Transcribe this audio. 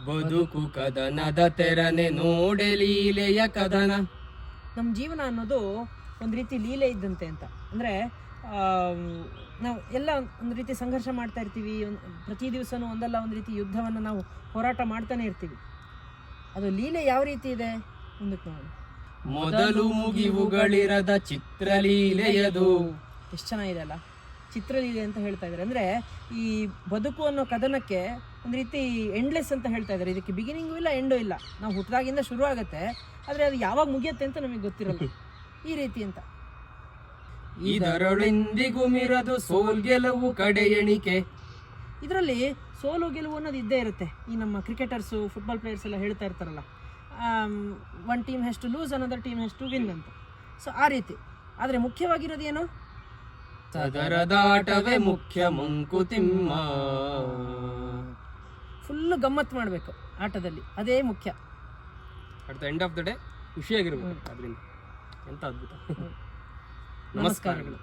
ಬದುಕು ಕದನದ ತೆರನೆ ನೋಡೆ ಲೀಲೆಯ ಕದನ. ನಮ್ಮ ಜೀವನ ಅನ್ನೋದು ಒಂದು ರೀತಿ ಲೀಲೆ ಇದ್ದಂತೆ ಅಂತ. ಅಂದರೆ ನಾವು ಎಲ್ಲ ಒಂದು ರೀತಿ ಸಂಘರ್ಷ ಮಾಡ್ತಾ ಇರ್ತೀವಿ. ಪ್ರತಿ ದಿವಸನೂ ಒಂದಲ್ಲ ಒಂದು ರೀತಿ ಯುದ್ಧವನ್ನು ನಾವು ಹೋರಾಟ ಮಾಡ್ತಾನೆ ಇರ್ತೀವಿ. ಅದು ಲೀಲೆ ಯಾವ ರೀತಿ ಇದೆ ಮುಂದಕ್ಕೆ ನೋಡಿ. ಮೊದಲು ಮುಗಿವುಗಳಿರದ ಚಿತ್ರಲೀಲೆಯದು. ಎಷ್ಟು ಚೆನ್ನಾಗಿದೆ ಅಲ್ಲ, ಚಿತ್ರಲೀಲೆ ಅಂತ ಹೇಳ್ತಾ ಇದ್ದಾರೆ. ಅಂದರೆ ಈ ಬದುಕು ಅನ್ನೋ ಕದನಕ್ಕೆ ಒಂದು ರೀತಿ ಎಂಡ್ಲೆಸ್ ಅಂತ ಹೇಳ್ತಾ ಇದ್ದಾರೆ. ಇದಕ್ಕೆ ಬಿಗಿನಿಂಗು ಇಲ್ಲ ಎಂಡೂ ಇಲ್ಲ. ನಾವು ಹುಟ್ಟಿದಾಗಿಂದ ಶುರು ಆಗುತ್ತೆ, ಆದರೆ ಅದು ಯಾವಾಗ ಮುಗಿಯುತ್ತೆ ಅಂತ ನಮಗೆ ಗೊತ್ತಿರಲ್ಲ. ಈ ರೀತಿ ಅಂತ ಇದರೊಳೆಂದಿಗೂ ಮಿರದು ಸೋಲ್ ಗೆಲುವು ಕಡೆ ಎಣಿಕೆ. ಇದರಲ್ಲಿ ಸೋಲು ಗೆಲುವು ಅನ್ನೋದು ಇದ್ದೇ ಇರುತ್ತೆ. ಈ ನಮ್ಮ ಕ್ರಿಕೆಟರ್ಸು, ಫುಟ್ಬಾಲ್ ಪ್ಲೇಯರ್ಸ್ ಎಲ್ಲ ಹೇಳ್ತಾ ಇರ್ತಾರಲ್ಲ, one team has to lose, another team has to win ಅಂತ. ಸೊ ಆ ರೀತಿ. ಆದರೆ ಮುಖ್ಯವಾಗಿರೋದು ಏನು? ಸದರದಾಟವೇ ಮುಖ್ಯ ಮಂಕುತಿಮ್ಮ. ಫುಲ್ಲು ಗಮ್ಮತ್ತು ಮಾಡಬೇಕು ಆಟದಲ್ಲಿ, ಅದೇ ಮುಖ್ಯ. At the end of the day ಖುಷಿಯಾಗಿರ್ಬೇಕು. ಅದರಿಂದ ಎಂತ ಅದ್ಭುತ. ನಮಸ್ಕಾರಗಳು.